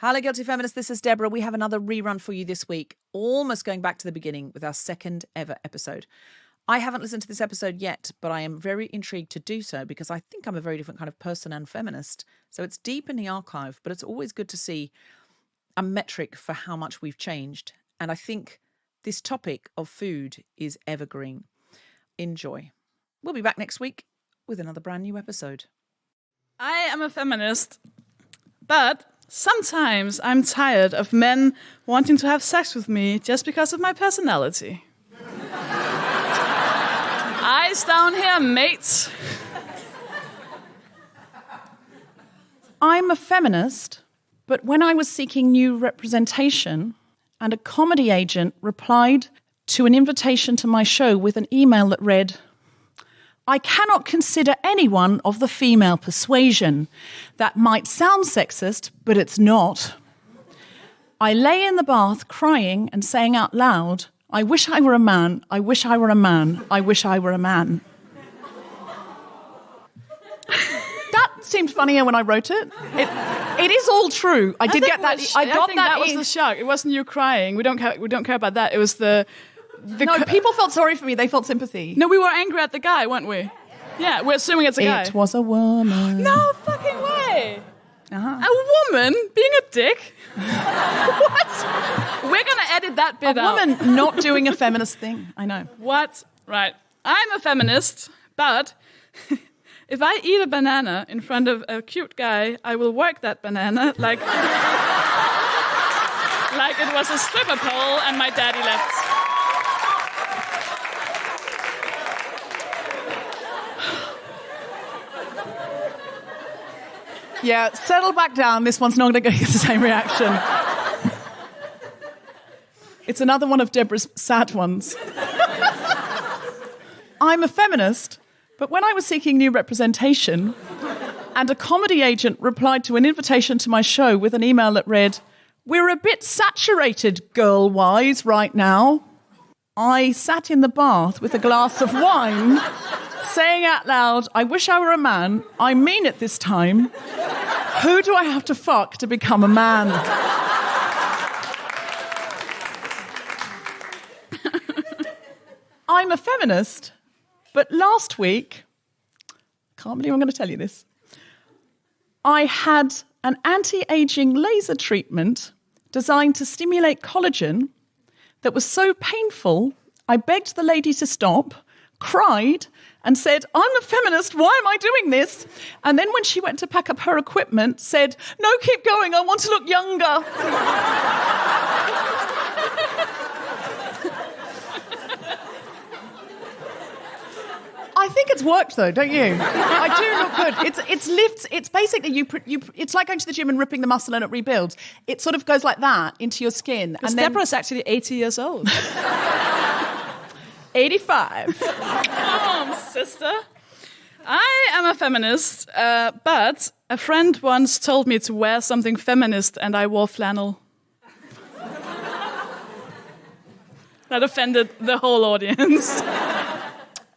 Hello, Guilty Feminists. This is Deborah. We have another rerun for you this week, almost going back to the beginning with our second ever episode. I haven't listened to this episode yet, but I am very intrigued to do so because I think I'm a very different kind of person and feminist. So it's deep in the archive, but it's always good to see a metric for how much we've changed. And I think this topic of food is evergreen. Enjoy. We'll be back next week with another brand new episode. I am a feminist, but sometimes I'm tired of men wanting to have sex with me just because of my personality. Eyes down here, mates. I'm a feminist, but when I was seeking new representation and a comedy agent replied to an invitation to my show with an email that read, I cannot consider anyone of the female persuasion. That might sound sexist, but it's not. I lay in the bath crying and saying out loud, I wish I were a man, I wish I were a man, I wish I were a man. That seemed funnier when I wrote it. It is all true. I did get that. I got that was the shock. It wasn't you crying. We don't care about that. It was the no, people felt sorry for me. They felt sympathy. No, we were angry at the guy, weren't we? Yeah, we're assuming it's a guy. It was a woman. No fucking way. Uh-huh. A woman being a dick? What? We're going to edit that bit out. A woman not doing a feminist thing. I know. What? Right. I'm a feminist, but if I eat a banana in front of a cute guy, I will work that banana like it was a stripper pole and my daddy left. Yeah, settle back down. This one's not going to get the same reaction. It's another one of Deborah's sad ones. I'm a feminist, but when I was seeking new representation and a comedy agent replied to an invitation to my show with an email that read, we're a bit saturated girl-wise right now, I sat in the bath with a glass of wine saying out loud, I wish I were a man, I mean it this time. Who do I have to fuck to become a man? I'm a feminist, but last week, can't believe I'm going to tell you this, I had an anti-aging laser treatment designed to stimulate collagen that was so painful, I begged the lady to stop, cried, and said, I'm a feminist, why am I doing this? And then when she went to pack up her equipment, said, no, keep going, I want to look younger. I think it's worked though, don't you? I do look good. It's basically it's like going to the gym and ripping the muscle and it rebuilds. It sort of goes like that into your skin. And Deborah's actually 80 years old. 85. Sister. I am a feminist, but a friend once told me to wear something feminist and I wore flannel. That offended the whole audience.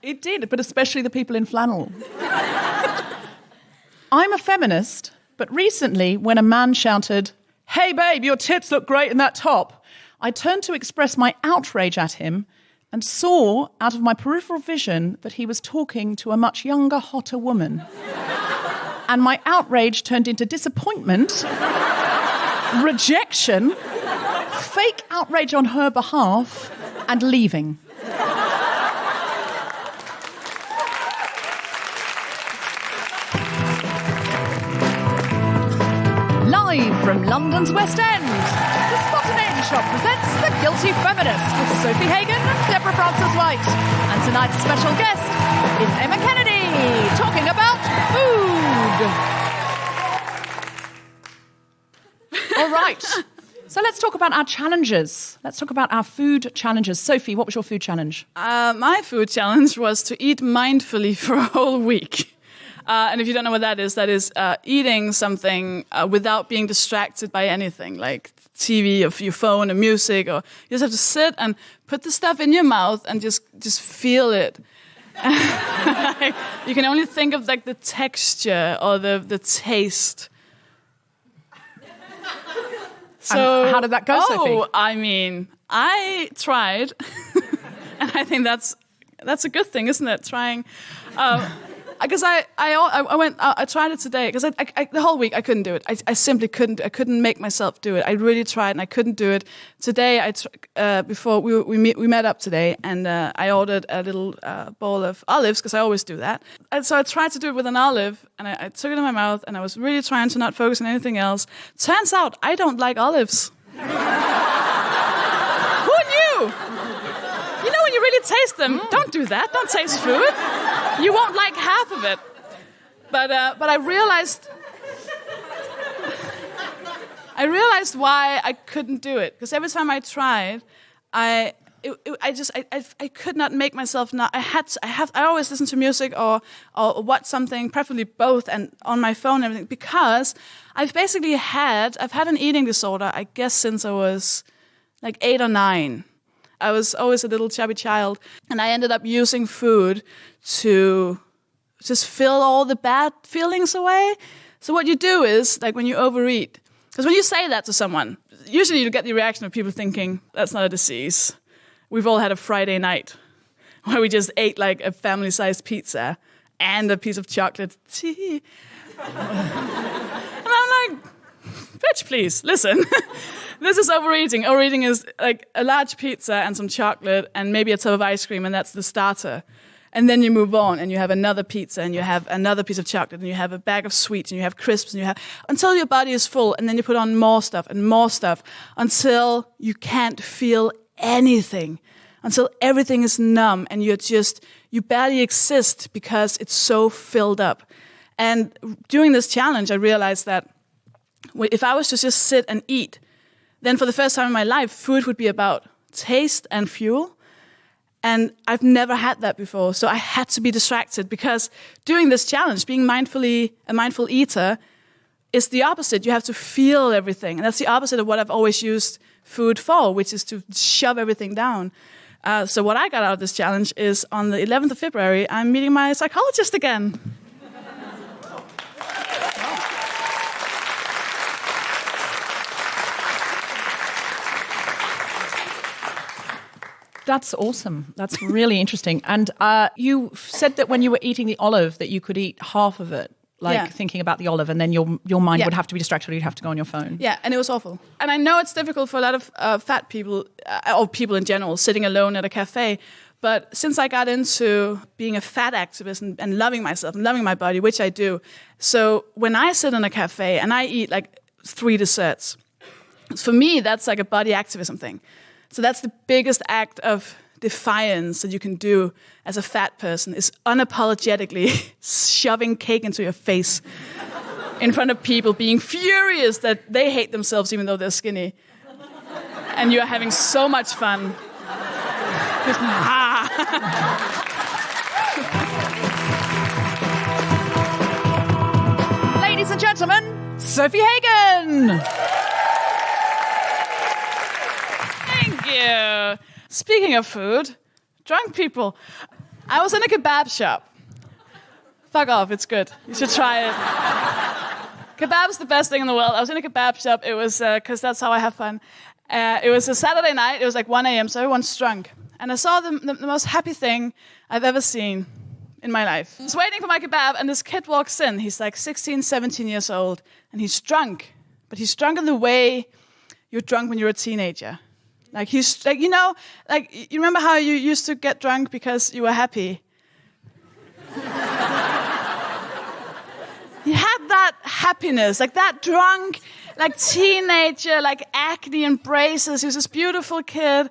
It did, but especially the people in flannel. I'm a feminist, but recently when a man shouted, hey babe, your tits look great in that top, I turned to express my outrage at him and saw out of my peripheral vision that he was talking to a much younger, hotter woman. And my outrage turned into disappointment, rejection, fake outrage on her behalf, and leaving. Live from London's West End, the Spontaneity Shop presents The Guilty Feminist with Sofie Hagen and Deborah Frances-White. And tonight's special guest is Emma Kennedy, talking about food. All right, so let's talk about our challenges. Let's talk about our food challenges. Sofie, what was your food challenge? My food challenge was to eat mindfully for a whole week. And if you don't know what that is eating something without being distracted by anything, like TV or your phone or music, or you just have to sit and put the stuff in your mouth and just feel it. You can only think of like the texture or the taste. So how did that go, Sofie? I mean, I tried, and I think that's a good thing, isn't it? Trying, because I tried it today because I the whole week I couldn't do it. I simply couldn't. I couldn't make myself do it. I really tried and I couldn't do it. Today before we met up today, and I ordered a little bowl of olives because I always do that. And so I tried to do it with an olive, and I took it in my mouth, and I was really trying to not focus on anything else. Turns out I don't like olives. Who knew? You know when you really taste them, don't do that. Don't taste food. You won't like half of it. But I realized why I couldn't do it. Because every time I tried, I could not make myself not. I always listen to music or watch something, preferably both, and on my phone and everything. Because I've had an eating disorder, I guess, since I was like 8 or 9. I was always a little chubby child, and I ended up using food to just fill all the bad feelings away. So what you do is, like when you overeat, because when you say that to someone, usually you get the reaction of people thinking, that's not a disease. We've all had a Friday night where we just ate like a family-sized pizza and a piece of chocolate tea. And I'm like, bitch, please, listen. This is overeating. Overeating is like a large pizza and some chocolate and maybe a tub of ice cream, and that's the starter. And then you move on, and you have another pizza, and you have another piece of chocolate, and you have a bag of sweets, and you have crisps, and you have until your body is full, and then you put on more stuff until you can't feel anything, until everything is numb, and you barely exist because it's so filled up. And during this challenge, I realized that if I was to just sit and eat, then for the first time in my life, food would be about taste and fuel. And I've never had that before, so I had to be distracted because doing this challenge, being a mindful eater, is the opposite. You have to feel everything, and that's the opposite of what I've always used food for, which is to shove everything down. So what I got out of this challenge is on the 11th of February, I'm meeting my psychologist again. That's awesome. That's really interesting. And you said that when you were eating the olive that you could eat half of it, thinking about the olive, and then your mind would have to be distracted or you'd have to go on your phone. Yeah, and it was awful. And I know it's difficult for a lot of fat people, or people in general, sitting alone at a cafe. But since I got into being a fat activist and loving myself and loving my body, which I do, so when I sit in a cafe and I eat like 3 desserts, for me, that's like a body activism thing. So that's the biggest act of defiance that you can do as a fat person, is unapologetically shoving cake into your face in front of people, being furious that they hate themselves even though they're skinny. And you're having so much fun. Ladies and gentlemen, Sofie Hagen! Yeah. Speaking of food, drunk people. I was in a kebab shop. Fuck off, it's good. You should try it. Kebab's the best thing in the world. I was in a kebab shop. It was, because that's how I have fun. It was a Saturday night. It was like 1 a.m., so everyone's drunk. And I saw the most happy thing I've ever seen in my life. I was waiting for my kebab, and this kid walks in. He's like 16, 17 years old, and he's drunk. But he's drunk in the way you're drunk when you're a teenager. Like he's like, you know, like you remember how you used to get drunk because you were happy? He had that happiness, like that drunk, like teenager, like acne and braces. He was this beautiful kid.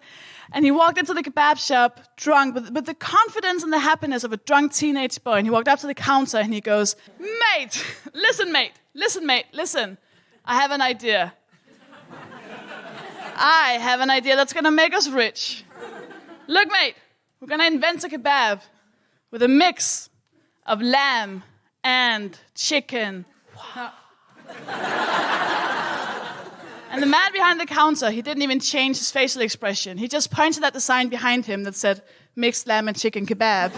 And he walked into the kebab shop drunk, with the confidence and the happiness of a drunk teenage boy. And he walked up to the counter and he goes, mate, listen. I have an idea. I have an idea that's going to make us rich. Look, mate, we're going to invent a kebab with a mix of lamb and chicken. And the man behind the counter, he didn't even change his facial expression. He just pointed at the sign behind him that said, mixed lamb and chicken kebab.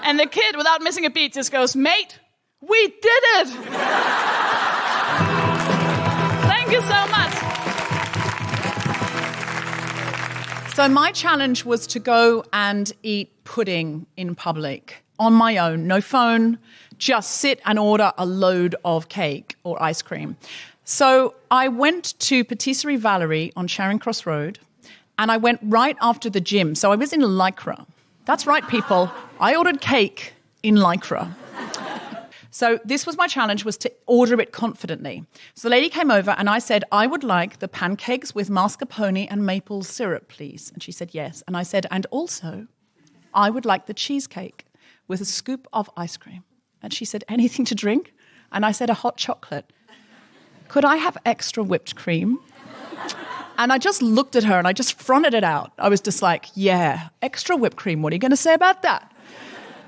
And the kid, without missing a beat, just goes, mate, we did it! Thank you you so much. So my challenge was to go and eat pudding in public on my own, no phone, just sit and order a load of cake or ice cream. So I went to Patisserie Valerie on Charing Cross Road, and I went right after the gym. So I was in Lycra. That's right, people. I ordered cake in Lycra. So this was my challenge, was to order it confidently. So the lady came over and I said, I would like the pancakes with mascarpone and maple syrup, please. And she said, yes. And I said, and also, I would like the cheesecake with a scoop of ice cream. And she said, anything to drink? And I said, a hot chocolate. Could I have extra whipped cream? And I just looked at her and I just fronted it out. I was just like, yeah, extra whipped cream. What are you going to say about that?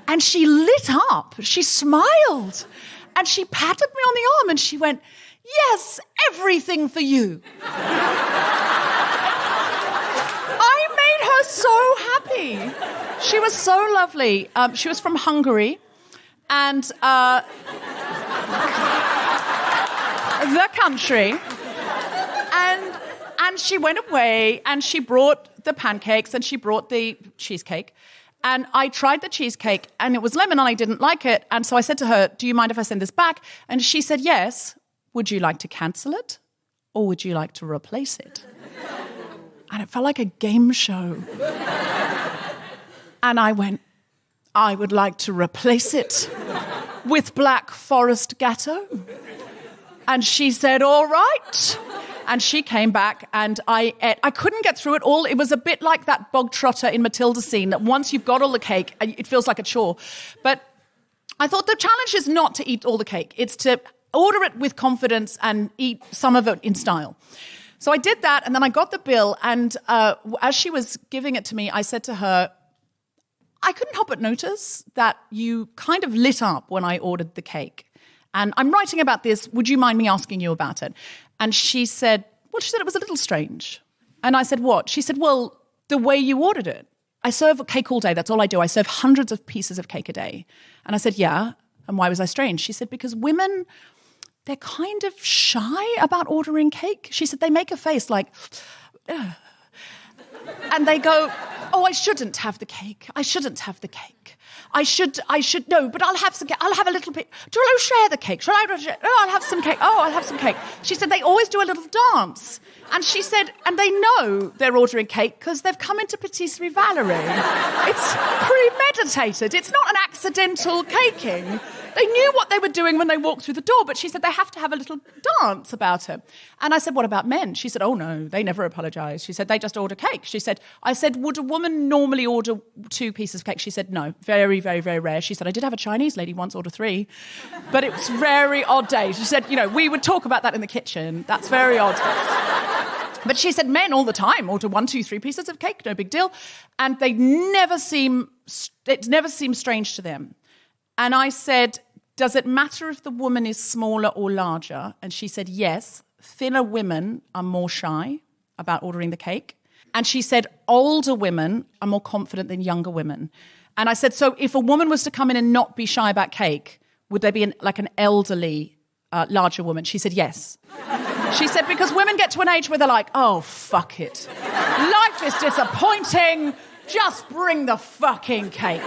And she lit up. She smiled. And she patted me on the arm and she went, yes, everything for you. I made her so happy. She was so lovely. She was from Hungary. And the country. And she went away and she brought the pancakes and she brought the cheesecake. And I tried the cheesecake and it was lemon and I didn't like it. And so I said to her, do you mind if I send this back? And she said, yes. Would you like to cancel it or would you like to replace it? And it felt like a game show. And I went, I would like to replace it with Black Forest Gatto. And she said, all right. And she came back and I ate. I couldn't get through it all. It was a bit like that bog trotter in Matilda scene that once you've got all the cake, it feels like a chore. But I thought the challenge is not to eat all the cake. It's to order it with confidence and eat some of it in style. So I did that and then I got the bill. And as she was giving it to me, I said to her, I couldn't help but notice that you kind of lit up when I ordered the cake. And I'm writing about this. Would you mind me asking you about it? And she said, it was a little strange. And I said, what? She said, well, the way you ordered it. I serve cake all day. That's all I do. I serve hundreds of pieces of cake a day. And I said, yeah. And why was I strange? She said, because women, they're kind of shy about ordering cake. She said, they make a face like, ugh. And they go, oh, I shouldn't have the cake. I shouldn't have the cake. I should, no, but I'll have some cake. I'll have a little bit. Do I share the cake? Shall I share? Oh, I'll have some cake. Oh, I'll have some cake. She said they always do a little dance. And she said, and they know they're ordering cake because they've come into Patisserie Valerie. It's premeditated. It's not an accidental caking. They knew what they were doing when they walked through the door, but she said they have to have a little dance about it. And I said, what about men? She said, oh, no, they never apologise. She said, they just order cake. I said, would a woman normally order 2 pieces of cake? She said, no, very, very, very rare. She said, I did have a Chinese lady once order 3, but it was very odd day. She said, we would talk about that in the kitchen. That's very odd. But she said men all the time order 1, 2, 3 pieces of cake, no big deal. And it never seemed strange to them. And I said, does it matter if the woman is smaller or larger? And she said, yes, thinner women are more shy about ordering the cake. And she said, older women are more confident than younger women. And I said, so if a woman was to come in and not be shy about cake, would there be an elderly, larger woman? She said, yes. She said, because women get to an age where they're like, oh, fuck it. Life is disappointing. Just bring the fucking cake.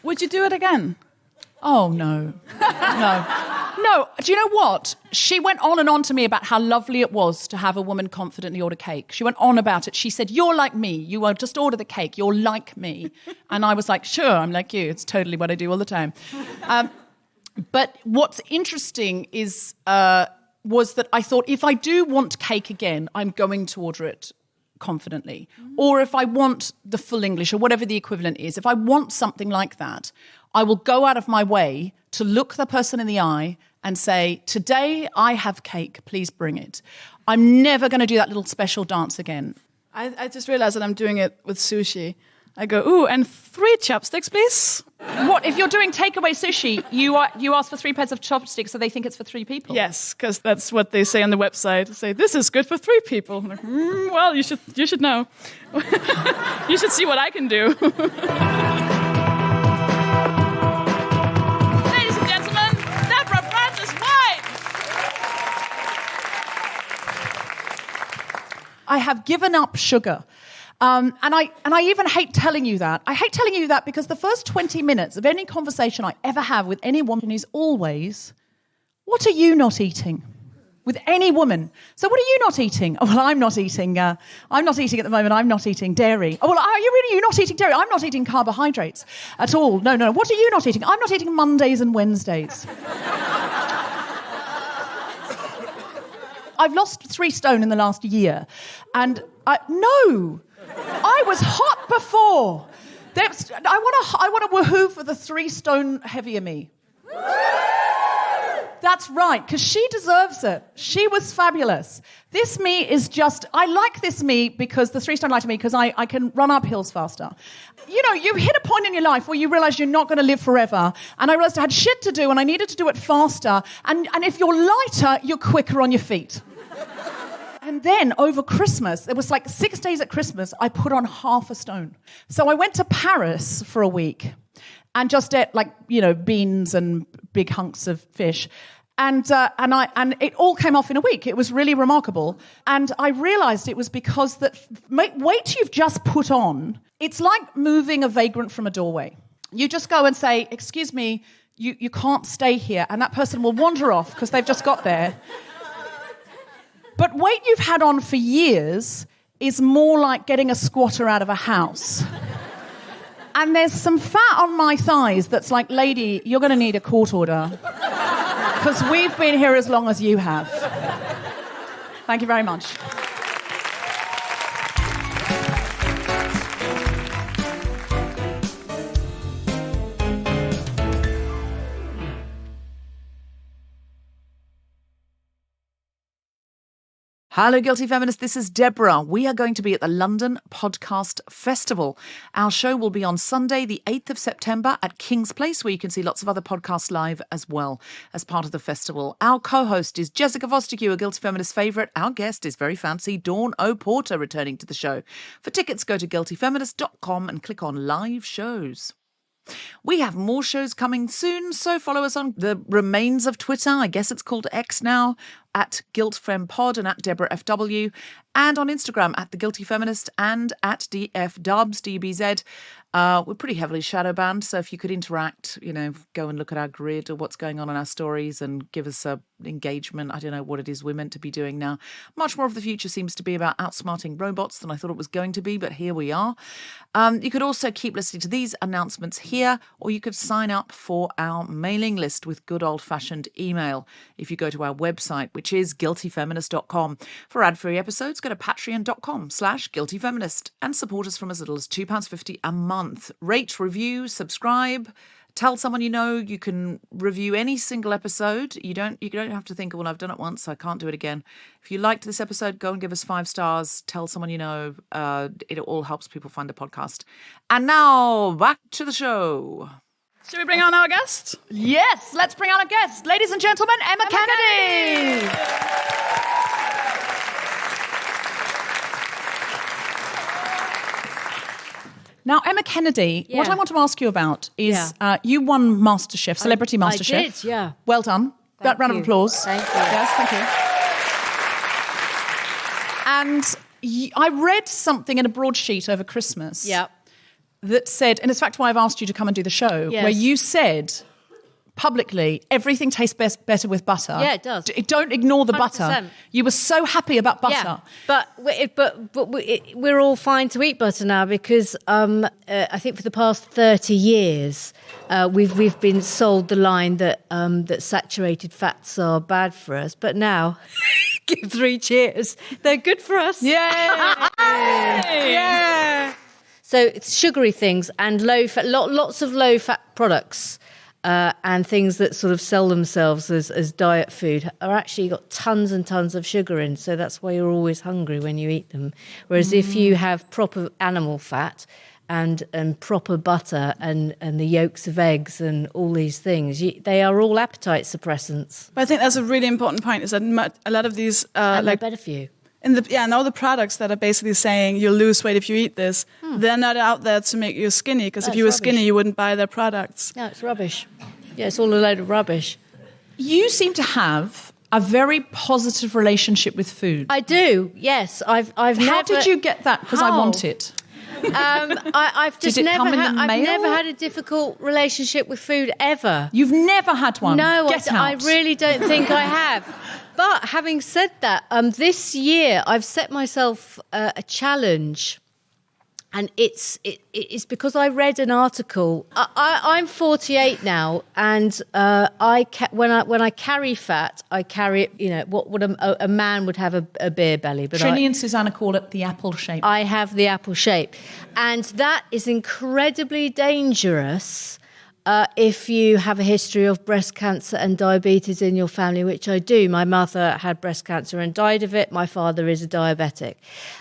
Would you do it again? Oh, no. No. Do you know what? She went on and on to me about how lovely it was to have a woman confidently order cake. She went on about it. She said, you're like me. You won't just order the cake. You're like me. And I was like, sure, I'm like you. It's totally what I do all the time. But what's interesting was that I thought, if I do want cake again, I'm going to order it confidently. Or if I want the full English or whatever the equivalent is, if I want something like that, I will go out of my way to look the person in the eye and say, today I have cake, please bring it. I'm never going to do that little special dance again. I just realized that I'm doing it with sushi. I go, ooh, and 3 chopsticks, please. What, if you're doing takeaway sushi, you ask for 3 pairs of chopsticks so they think it's for 3 people? Yes, because that's what they say on the website. They say, this is good for 3 people. I'm like, well, you should know. You should see what I can do. I have given up sugar. And I even hate telling you that. I hate telling you that because the first 20 minutes of any conversation I ever have with any woman is always, what are you not eating? With any woman. So what are you not eating? Oh, well, I'm not eating at the moment. I'm not eating dairy. Oh, well, you're not eating dairy? I'm not eating carbohydrates at all. No. What are you not eating? I'm not eating Mondays and Wednesdays. I've lost 3 stone in the last year. And I was hot before. I want to woohoo for the 3 stone heavier me. That's right, because she deserves it. She was fabulous. This me is I like this me because the 3 stone lighter me, because I can run up hills faster. You know, you hit a point in your life where you realise you're not going to live forever. And I realised I had shit to do and I needed to do it faster. And if you're lighter, you're quicker on your feet. And then over Christmas, it was like 6 days at Christmas, I put on half a stone. So I went to Paris for a week and just ate beans and big hunks of fish. And it all came off in a week. It was really remarkable. And I realised it was because that weight you've just put on, it's like moving a vagrant from a doorway. You just go and say, excuse me, you can't stay here. And that person will wander off because they've just got there. But weight you've had on for years is more like getting a squatter out of a house. And there's some fat on my thighs that's like, lady, you're going to need a court order. Because we've been here as long as you have. Thank you very much. Hello, Guilty Feminists. This is Deborah. We are going to be at the London Podcast Festival. Our show will be on Sunday, the 8th of September at King's Place, where you can see lots of other podcasts live as well as part of the festival. Our co-host is Jessica Fostekew, a Guilty Feminist favourite. Our guest is very fancy Dawn O'Porter, returning to the show. For tickets, go to guiltyfeminist.com and click on live shows. We have more shows coming soon, so follow us on the remains of Twitter. I guess it's called X now, at GuiltFemPod and at DeborahFW, and on Instagram at The Guilty Feminist and at DFDubs, DBZ. We're pretty heavily shadow banned, so if you could interact, go and look at our grid or what's going on in our stories and give us a engagement. I don't know what it is we're meant to be doing now. Much more of the future seems to be about outsmarting robots than I thought it was going to be, but here we are. You could also keep listening to these announcements here, or you could sign up for our mailing list with good old-fashioned email if you go to our website, which is guiltyfeminist.com. For ad-free episodes, go to patreon.com/guiltyfeminist and support us from as little as £2.50 a month. Rate, review, subscribe. Tell someone you know. You can review any single episode. You don't have to think, well, I've done it once, so I can't do it again. If you liked this episode, go and give us 5 stars. Tell someone you know. It all helps people find the podcast. And now, back to the show. Should we bring on our guest? Yes, let's bring on our guest. Ladies and gentlemen, Emma Kennedy. Now, Emma Kennedy, what I want to ask you about is you won MasterChef, Celebrity MasterChef. I did, yeah. Well done. That round of applause. Thank you. Yes, thank you. And I read something in a broadsheet over Christmas that said, and it's in fact why I've asked you to come and do the show, where you said publicly, everything tastes better with butter. Yeah, it does. Don't ignore the 100%. butter. You were so happy about butter. Yeah, but we're all fine to eat butter now because I think for the past 30 years we've been sold the line that that saturated fats are bad for us. But now, give 3 cheers, they're good for us. Yeah. Yeah. So it's sugary things and low fat, lots of low fat products. And things that sort of sell themselves as diet food are actually got tons and tons of sugar in. So that's why you're always hungry when you eat them. Whereas if you have proper animal fat and proper butter and the yolks of eggs and all these things, they are all appetite suppressants. But I think that's a really important point, is that a lot of these... and they're better for you. And all the products that are basically saying you'll lose weight if you eat this, they're not out there to make you skinny, because if you were skinny, you wouldn't buy their products. No, it's rubbish. Yeah, it's all a load of rubbish. You seem to have a very positive relationship with food. I do. Yes, I've How never. did you get that? Because I How? want it. I've just Did it come in the I've mail? never had a difficult relationship with food ever. You've never had one? No, Get I out. really don't think I have. But having said that, this year I've set myself a challenge. And it's because I read an article. I'm 48 now, and when I carry fat, I carry it. You know what a man would have a beer belly, but Trini and Susanna call it the apple shape. I have the apple shape, and that is incredibly dangerous. If you have a history of breast cancer and diabetes in your family, which I do. My mother had breast cancer and died of it. My father is a diabetic.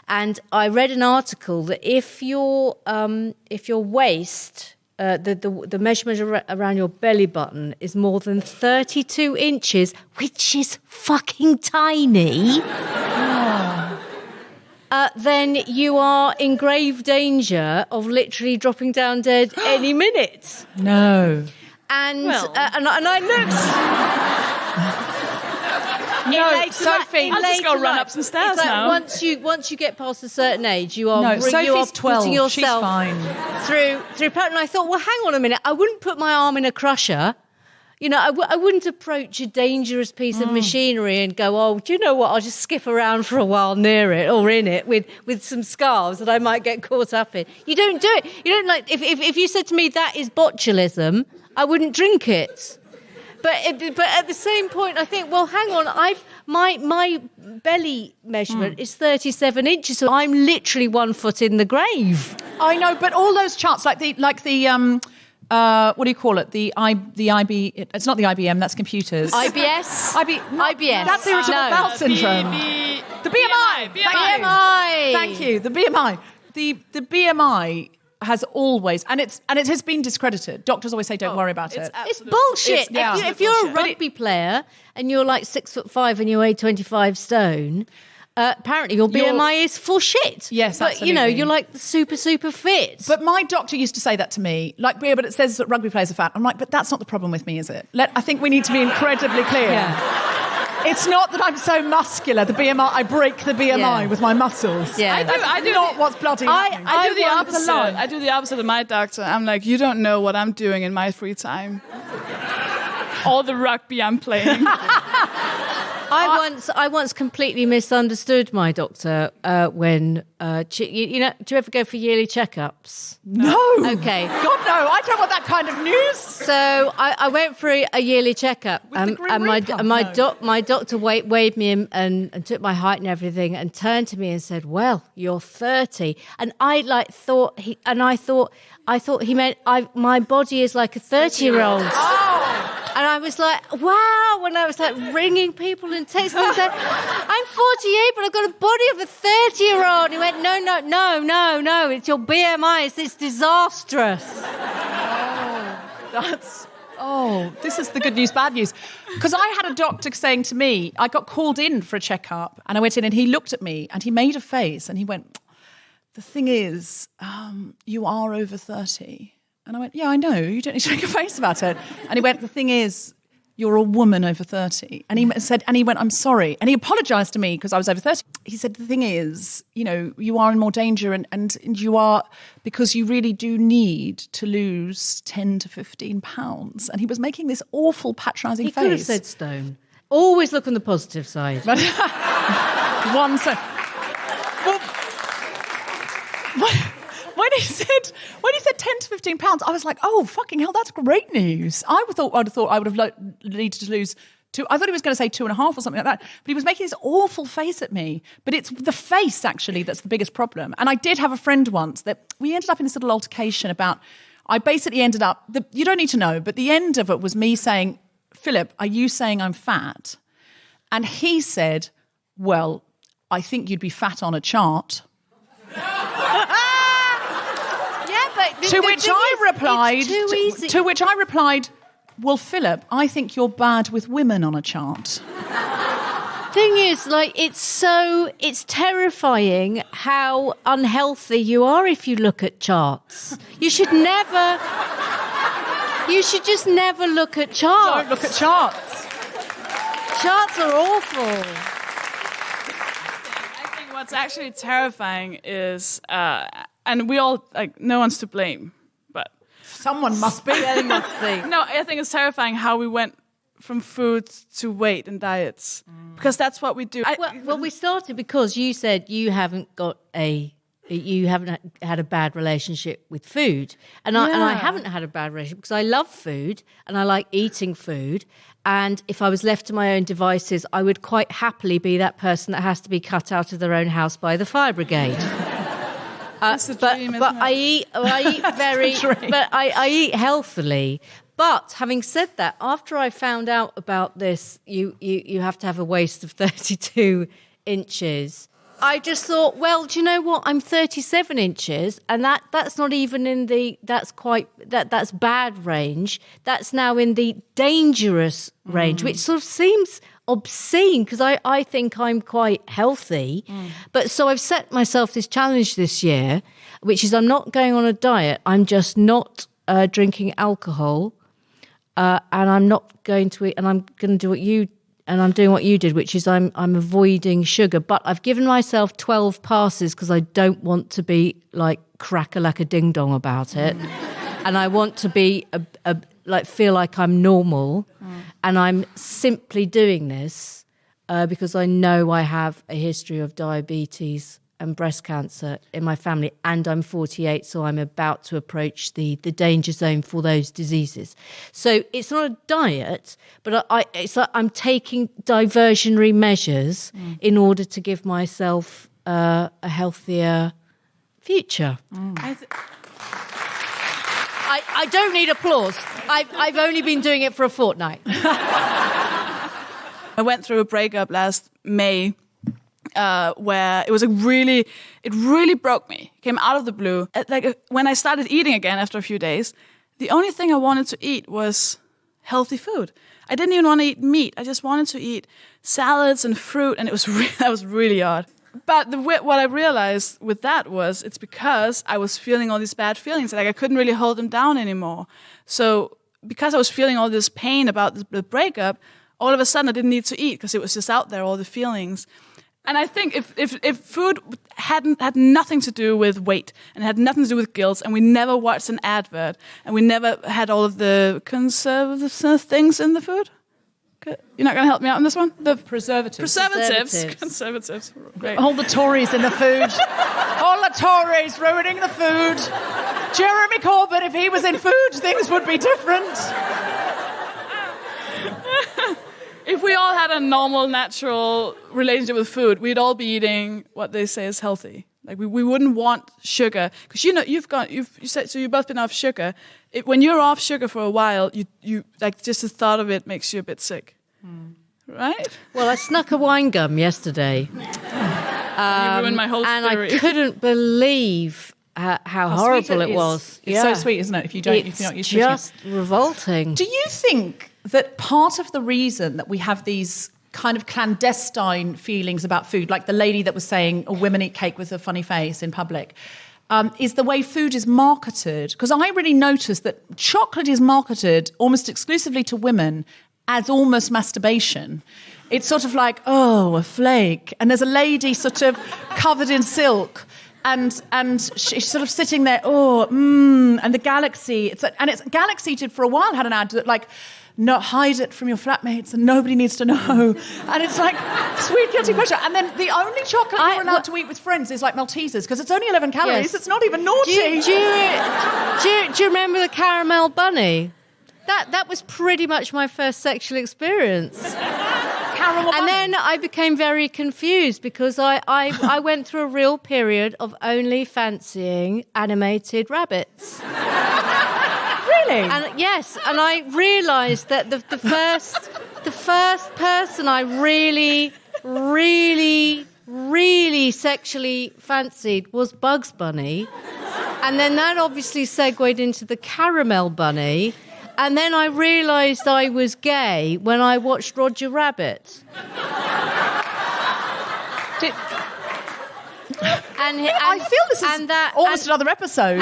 And I read an article that if your waist, the measurement around your belly button is more than 32 inches, which is fucking tiny, then you are in grave danger of literally dropping down dead any minute. No. And I looked. No, Sophie. I'll just go run up some stairs it's like now. Once you get past a certain age, you are No, you Sophie's are 12. putting She's yourself fine. through. And I thought, well, hang on a minute. I wouldn't put my arm in a crusher. You know, I wouldn't approach a dangerous piece of machinery and go, oh, do you know what? I'll just skip around for a while near it or in it with some scarves that I might get caught up in. You don't do it. You don't like. If you said to me that is botulism, I wouldn't drink it. But at the same point, I think, well, hang on. My belly measurement is 37 inches, so I'm literally 1 foot in the grave. I know, but all those charts, like the what do you call it? The IB. It's not the IBM. That's computers. IBS. IBS. That's irritable bowel syndrome. The BMI. BMI. Thank you. The BMI. The BMI has always, and it has been discredited. Doctors always say, "Don't worry about it." It's bullshit. Yeah. If you're a rugby player and you're like 6'5" and you weigh 25 stone, apparently your BMI is full shit. Yes, but absolutely. you know you're like super fit. But my doctor used to say that to me, like, yeah, but it says that rugby players are fat. I'm like, but that's not the problem with me, is it? I think we need to be incredibly clear. Yeah. It's not that I'm so muscular. The BMI, I break the BMI with my muscles. Yeah. I do Not what's bloody happening. I do the want to opposite. lie. I do the opposite of my doctor. I'm like, you don't know what I'm doing in my free time. All the rugby I'm playing. I once completely misunderstood my doctor when you know. Do you ever go for yearly checkups? No. Okay. God, no. I don't want that kind of news. So I went for a yearly checkup, With the Grim and Reaper? my doctor weighed me and took my height and everything, and turned to me and said, "Well, you're 30," and I thought he meant my body is like a 30-year-old. Oh. And I was like, wow, when I was like ringing people and texting them and said, I'm 48, but I've got a body of a 30-year-old. He went, no, it's your BMI, it's disastrous. This is the good news, bad news. Because I had a doctor saying to me, I got called in for a checkup, and I went in and he looked at me and he made a face and he went, the thing is, you are over 30. And I went, yeah, I know. You don't need to make a face about it. And he went, the thing is, you're a woman over 30. And he said, I'm sorry. And he apologized to me because I was over 30. He said, the thing is, you know, you are in more danger and you are, because you really do need to lose 10 to 15 pounds. And he was making this awful patronizing face. He could have said stone. Always look on the positive side. One second. Well, when he said 10 to 15 pounds, I was like, oh, fucking hell, that's great news. I would have thought I would have needed to lose two. I thought he was going to say 2.5 or something like that. But he was making this awful face at me. But it's the face, actually, that's the biggest problem. And I did have a friend once that we ended up in this little altercation about, I basically ended up, you don't need to know, but the end of it was me saying, Philip, are you saying I'm fat? And he said, well, I think you'd be fat on a chart. To which I replied, well, Philip, I think you're bad with women on a chart. Thing is, like, it's terrifying how unhealthy you are if you look at charts. You should just never look at charts. Don't look at charts. charts are awful. I think what's actually terrifying is, and we all, like, no one's to blame, but... Someone must be. No, I think it's terrifying how we went from food to weight and diets. Because that's what we do. Well, we started because you said you haven't had a bad relationship with food. And I haven't had a bad relationship because I love food and I like eating food. And if I was left to my own devices, I would quite happily be that person that has to be cut out of their own house by the fire brigade. I eat healthily. But having said that, after I found out about this, you have to have a waist of 32 inches. I just thought, well, do you know what? I'm 37 inches, and that's not even in that's bad range. That's now in the dangerous range, which sort of seems obscene because I think I'm quite healthy. But so I've set myself this challenge this year, which is I'm not going on a diet. I'm just not drinking alcohol, and I'm not going to eat, and I'm going to do what you. And I'm doing what you did, which is I'm avoiding sugar. But I've given myself 12 passes because I don't want to be like crack-a-lack-a-ding-dong about it. And I want to be feel like I'm normal. And I'm simply doing this because I know I have a history of diabetes and breast cancer in my family, and I'm 48, so I'm about to approach the danger zone for those diseases. So it's not a diet, but it's like I'm taking diversionary measures in order to give myself a healthier future. I don't need applause. I've only been doing it for a fortnight. I went through a breakup last May, where it really broke me. It came out of the blue. When I started eating again after a few days, the only thing I wanted to eat was healthy food. I didn't even want to eat meat. I just wanted to eat salads and fruit, and that was really odd. But what I realized with that was it's because I was feeling all these bad feelings, like I couldn't really hold them down anymore. So because I was feeling all this pain about the breakup, all of a sudden I didn't need to eat because it was just out there, all the feelings. And I think if food had nothing to do with weight and had nothing to do with guilt, and we never watched an advert, and we never had all of the conservative things in the food, you're not going to help me out on this one? The Preservatives. Conservatives. Great. All the Tories in the food. All the Tories ruining the food. Jeremy Corbyn, if he was in food, things would be different. If we all had a normal, natural relationship with food, we'd all be eating what they say is healthy. Like we wouldn't want sugar because you've said so. You've both been off sugar. When you're off sugar for a while, you like just the thought of it makes you a bit sick, right? Well, I snuck a wine gum yesterday. You ruined my whole theory. And I couldn't believe how horrible it was. It's so sweet, isn't it? If you're not used to it. It's just revolting. Do you think that part of the reason that we have these kind of clandestine feelings about food, like the lady that was saying, oh, women eat cake with a funny face in public, is the way food is marketed? Because I really noticed that chocolate is marketed almost exclusively to women as almost masturbation. It's sort of like, oh, a flake. And there's a lady sort of covered in silk. And she's sort of sitting there, and the Galaxy. It's Galaxy did for a while had an ad that like, no, hide it from your flatmates and nobody needs to know. And it's like sweet guilty pleasure. And then the only chocolate you're allowed to eat with friends is like Maltesers because it's only 11 calories. Yes. It's not even naughty. Do you remember the caramel bunny? That was pretty much my first sexual experience. Caramel bunny. And then I became very confused because I went through a real period of only fancying animated rabbits. Really? And yes, and I realised that the first person I really, really, really sexually fancied was Bugs Bunny, and then that obviously segued into the caramel bunny. And then I realised I was gay when I watched Roger Rabbit. I feel this is almost another episode.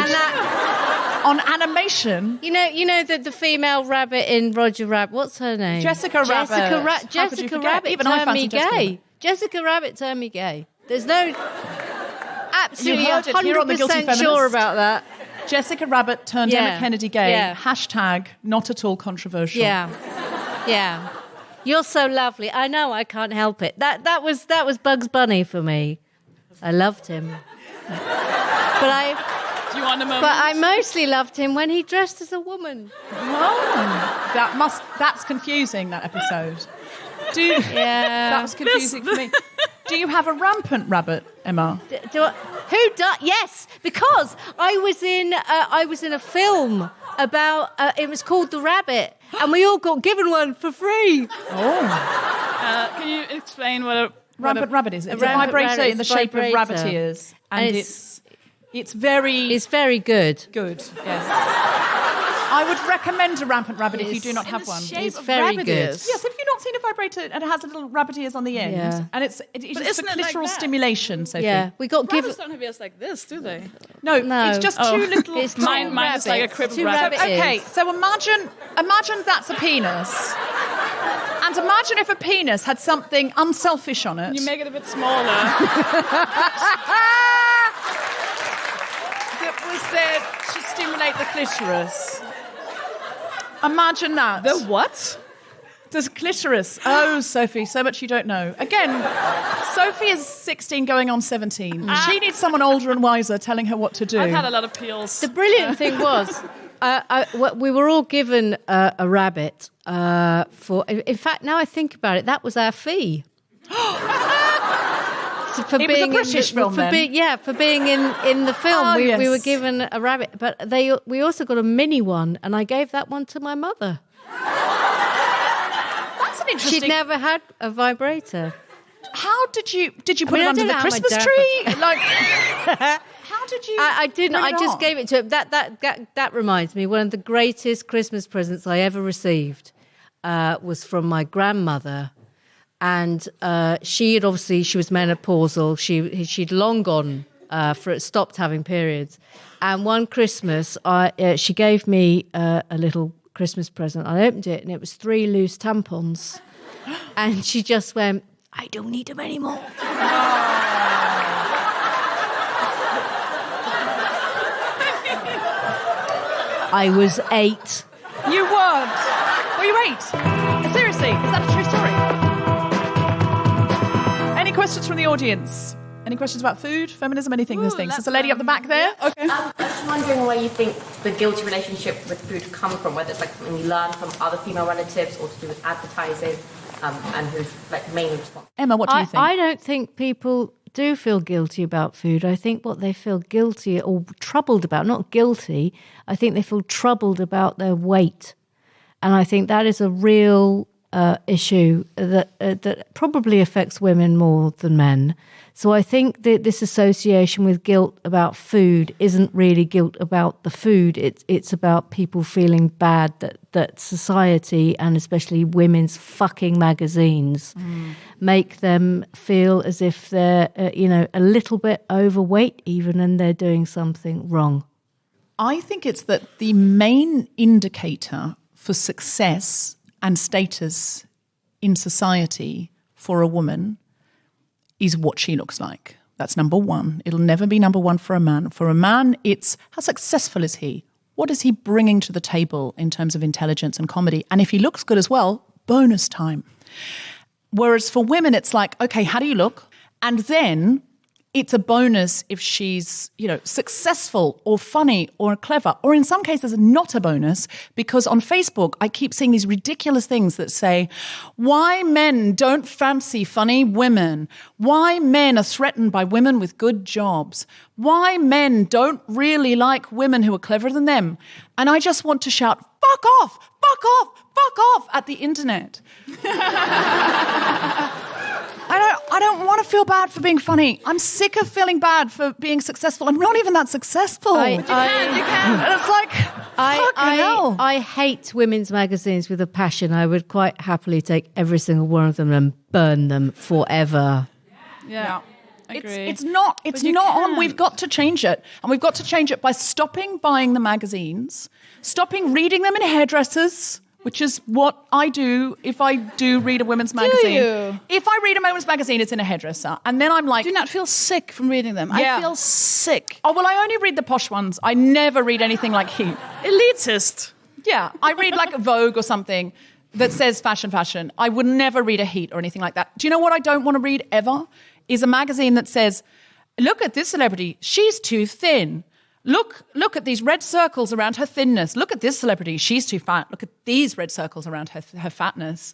on animation. You know the female rabbit in Roger Rabbit. What's her name? Jessica Rabbit. How could you Jessica forget? Rabbit Even I turned me fancied Jessica gay. Rabbit. Jessica Rabbit turned me gay. There's no absolutely You heard it here on The Guilty 100% Feminist. sure about that. Jessica Rabbit turned Yeah. Emma Kennedy gay. Yeah. Hashtag not at all controversial. Yeah. You're so lovely. I know I can't help it. That was Bugs Bunny for me. I loved him. Do you want a moment? But I mostly loved him when he dressed as a woman. Oh, that's confusing, that episode. That was confusing for me. Do you have a rampant rabbit, Emma? Yes, because I was in a film about. It was called The Rabbit, and we all got given one for free. Can you explain what a Rampant rabbit is. It's a rampant vibrator rabbit, in the it's a shape of vibrator. rabbit ears. And it's very It's very good. good. Yes. I would recommend a rampant rabbit if you do not have one. It's very good. Yes, have you not seen a vibrator and it has little rabbit ears on the end? Yeah. And it's But just isn't for it like clitoral that? stimulation, Sophie. Yeah, we got given. Rabbits don't have ears like this, do they? No, No. it's just Oh. two little... It's Mine is like a rabbits. crippled Two rabbit. rabbit Okay, ears. so imagine that's a penis. And imagine if a penis had something unselfish on it. You make it a bit smaller. that was there to stimulate the clitoris. Imagine that. The what? The clitoris. Oh, Sophie, so much you don't know. Again, Sophie is 16 going on 17. She needs someone older and wiser telling her what to do. I've had a lot of peels. The brilliant thing was, we were all given a rabbit for. In fact, now I think about it, that was our fee. For It was a British film, then? For being in the film, Oh, we yes. were given a rabbit, but we also got a mini one, and I gave that one to my mother. That's an interesting... She'd never had a vibrator. How did you put I it under don't the know how my Christmas dad- tree? Like, how did you? I didn't. bring I it just on? gave it to him. That reminds me. One of the greatest Christmas presents I ever received was from my grandmother, and she was menopausal. She'd long gone stopped having periods, and one Christmas she gave me a little Christmas present. I opened it and it was 3 loose tampons, and she just went, "I don't need them anymore." I was 8. You weren't. Were you 8? Seriously, is that a true story? Any questions from the audience? Any questions about food, feminism, anything? There's things. There's a lady up the back there. Okay. I'm just wondering where you think the guilty relationship with food come from, whether it's like something you learn from other female relatives or to do with advertising, and who's like mainly responsible. Emma, what do you think? I don't think people do feel guilty about food. I think what they feel guilty or troubled about, not guilty, I think they feel troubled about their weight. And I think that is a real issue that probably affects women more than men. So I think that this association with guilt about food isn't really guilt about the food. It's about people feeling bad that society and especially women's fucking magazines make them feel as if they're a little bit overweight even, and they're doing something wrong. I think it's that the main indicator for success and status in society for a woman is what she looks like. That's number one. It'll never be number one for a man. For a man, it's how successful is he? What is he bringing to the table in terms of intelligence and comedy? And if he looks good as well, bonus time. Whereas for women, it's like, okay, how do you look? And then it's a bonus if she's, successful or funny or clever, or in some cases not a bonus, because on Facebook I keep seeing these ridiculous things that say why men don't fancy funny women, why men are threatened by women with good jobs, why men don't really like women who are cleverer than them. And I just want to shout, fuck off, fuck off, fuck off at the internet. I don't want to feel bad for being funny. I'm sick of feeling bad for being successful. I'm not even that successful. You can. And it's like, fucking hell. I hate women's magazines with a passion. I would quite happily take every single one of them and burn them forever. Yeah. agree. It's not on. We've got to change it. And we've got to change it by stopping buying the magazines, stopping reading them in hairdressers, which is what I do if I do read a women's magazine. you? If I read a women's magazine, it's in a hairdresser. And then I'm like... Do you not feel sick from reading them? Yeah. I feel sick. Oh, well, I only read the posh ones. I never read anything like Heat. Elitist. Yeah, I read like a Vogue or something that says fashion. I would never read a Heat or anything like that. Do you know what I don't want to read ever? Is a magazine that says, look at this celebrity, she's too thin. Look at these red circles around her thinness. Look at this celebrity, she's too fat. Look at these red circles around her fatness.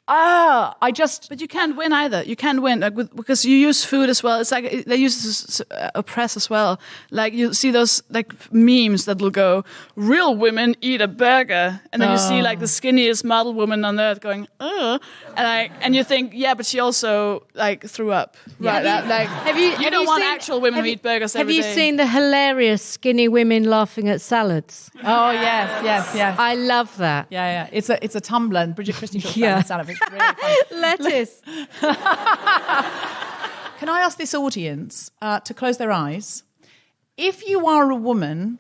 But you can't win either. You can't win because you use food as well. It's like they use a press as well. Like you see those like memes that will go, "Real women eat a burger," and then you see like the skinniest model woman on earth going, "Ugh," and you think, yeah, but she also like threw up. Yeah. Right? Like, you don't want actual women who eat burgers every day. Have you seen the hilarious skinny women laughing at salads? Oh, yes. I love that. Yeah. It's a Tumblr, and Bridget Christie talks Yeah. about salad. It's really funny. Lettuce. Can I ask this audience to close their eyes? If you are a woman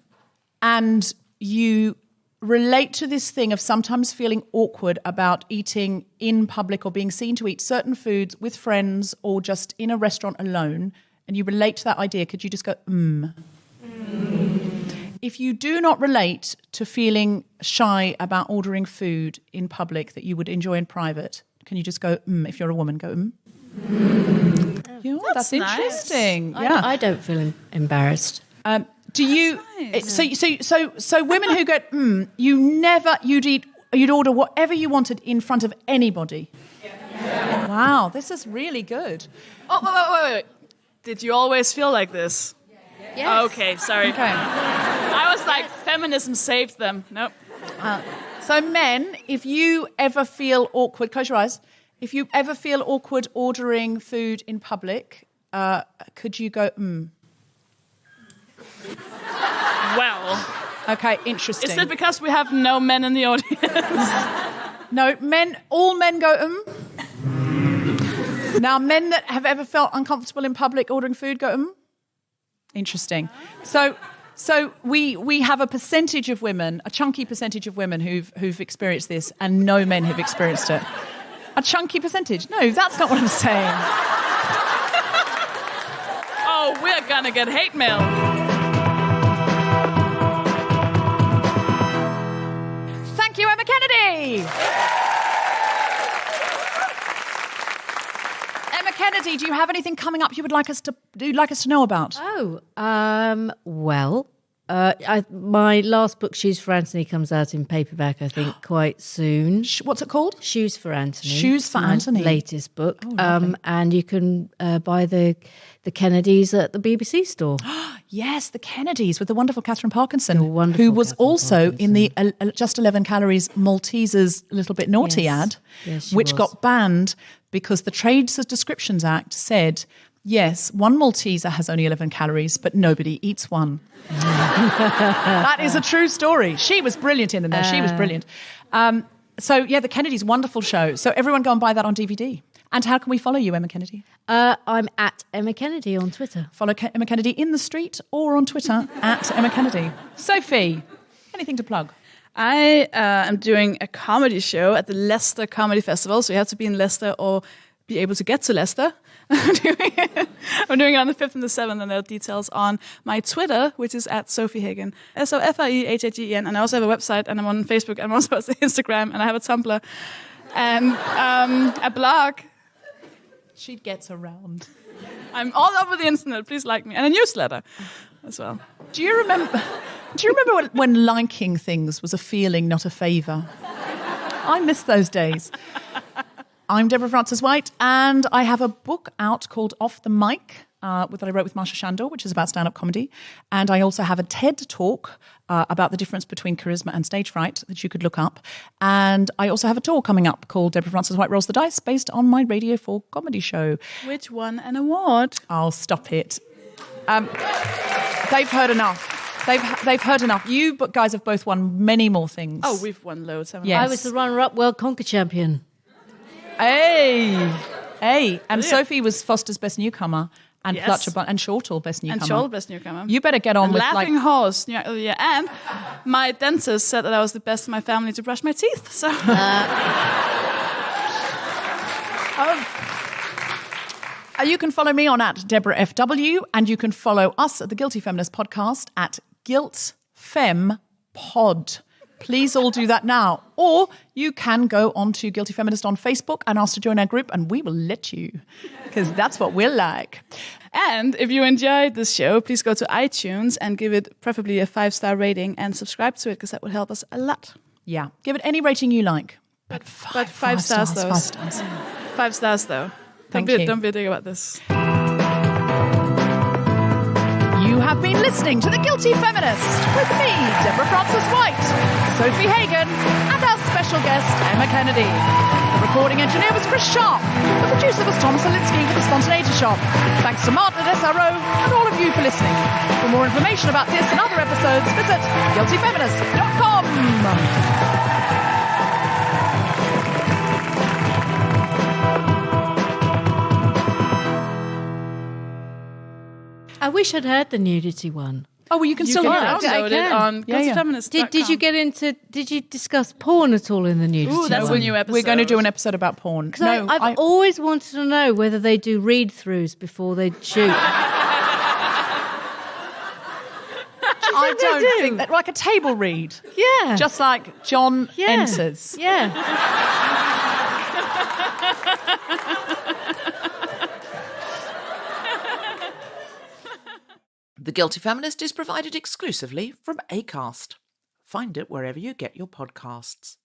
and you relate to this thing of sometimes feeling awkward about eating in public or being seen to eat certain foods with friends or just in a restaurant alone, and you relate to that idea, could you just go, If you do not relate to feeling shy about ordering food in public that you would enjoy in private, can you just go, if you're a woman, go, Yeah, that's nice. Interesting. Yeah. I don't feel embarrassed. Do you? So women who go, you'd order whatever you wanted in front of anybody. Yeah. Wow, this is really good. Oh, wait. Did you always feel like this? Yes. Oh, okay, sorry. Okay. I was like, feminism saved them. Nope. So men, if you ever feel awkward, close your eyes. If you ever feel awkward ordering food in public, could you go, Well. Okay, interesting. Is it because we have no men in the audience? No, all men go, Now, men that have ever felt uncomfortable in public ordering food go, Interesting. So we have a percentage of women, a chunky percentage of women who've experienced this, and no men have experienced it. A chunky percentage? No, that's not what I'm saying. Oh, we're gonna get hate mail. Thank you, Emma Kennedy. Emma Kennedy, do you have anything coming up you'd like us to know about? My last book, Shoes for Anthony, comes out in paperback, I think, quite soon. What's it called? Shoes for Anthony. Shoes for my Anthony. Latest book. Oh, and you can buy the Kennedys at the BBC store. Yes, the Kennedys with the wonderful Catherine Parkinson, wonderful who was Catherine also Parkinson. in the Just 11 Calories Maltesers Little Bit Naughty Yes. ad, Yes, she which was. got banned because the Trades Descriptions Act said, yes, one Malteser has only 11 calories, but nobody eats one. That is a true story. She was brilliant in them, though. She was brilliant. The Kennedys, wonderful show. So everyone go and buy that on DVD. And how can we follow you, Emma Kennedy? I'm at Emma Kennedy on Twitter. Follow Emma Kennedy in the street or on Twitter at Emma Kennedy. Sophie, anything to plug? I am doing a comedy show at the Leicester Comedy Festival, so you have to be in Leicester or be able to get to Leicester. I'm doing it on the 5th and the 7th, and there are details on my Twitter, which is at Sofie Hagen. SOFIEHAGEN. And I also have a website, and I'm on Facebook, and I'm also on Instagram, and I have a Tumblr, and a blog. She gets around. I'm all over the internet. Please like me. And a newsletter as well. Do you remember when liking things was a feeling, not a favour? I miss those days. I'm Deborah Frances-White, and I have a book out called Off the Mic that I wrote with Marsha Shandor, which is about stand-up comedy. And I also have a TED talk about the difference between charisma and stage fright that you could look up. And I also have a tour coming up called Deborah Frances-White Rolls the Dice, based on my Radio 4 comedy show. Which won an award. I'll stop it. They've heard enough. They've heard enough. You guys have both won many more things. Oh, we've won loads, haven't we? Yes. I was the runner-up World Conquer champion. Hey. And Sophie was Foster's Best Newcomer. And Yes. Clutch and Shortle, best newcomer. And Joel, best newcomer. You better get on and with Laughing Horse. Yeah. And my dentist said that I was the best in my family to brush my teeth. So You can follow me on @DeborahFW, and you can follow us at the Guilty Feminist Podcast at GuiltFemPod. Please all do that now. Or you can go on to Guilty Feminist on Facebook and ask to join our group, and we will let you, because that's what we're like. And if you enjoyed this show, please go to iTunes and give it preferably a 5-star rating and subscribe to it, because that would help us a lot. Yeah, give it any rating you like. But five stars, though. 5 stars. 5 stars, though. Thank you. Don't be a dick about this. You have been listening to The Guilty Feminist with me, Deborah Frances-White, Sofie Hagen, and our special guest, Emma Kennedy. The recording engineer was Chris Sharp. The producer was Thomas Alinsky with The Spontaneity Shop. Thanks to Martin at SRO and all of you for listening. For more information about this and other episodes, visit guiltyfeminist.com. I wish I'd heard the nudity one. Oh, well, you can You still can hear it. download it on guiltyfeminist.com. Did you get into? Did you discuss porn at all in the nudity? Ooh, that's one? a new episode. We're going to do an episode about porn. Because I've always wanted to know whether they do read-throughs before they shoot. I don't think that, like a table read. Yeah. Just like John enters. Yeah. The Guilty Feminist is provided exclusively from Acast. Find it wherever you get your podcasts.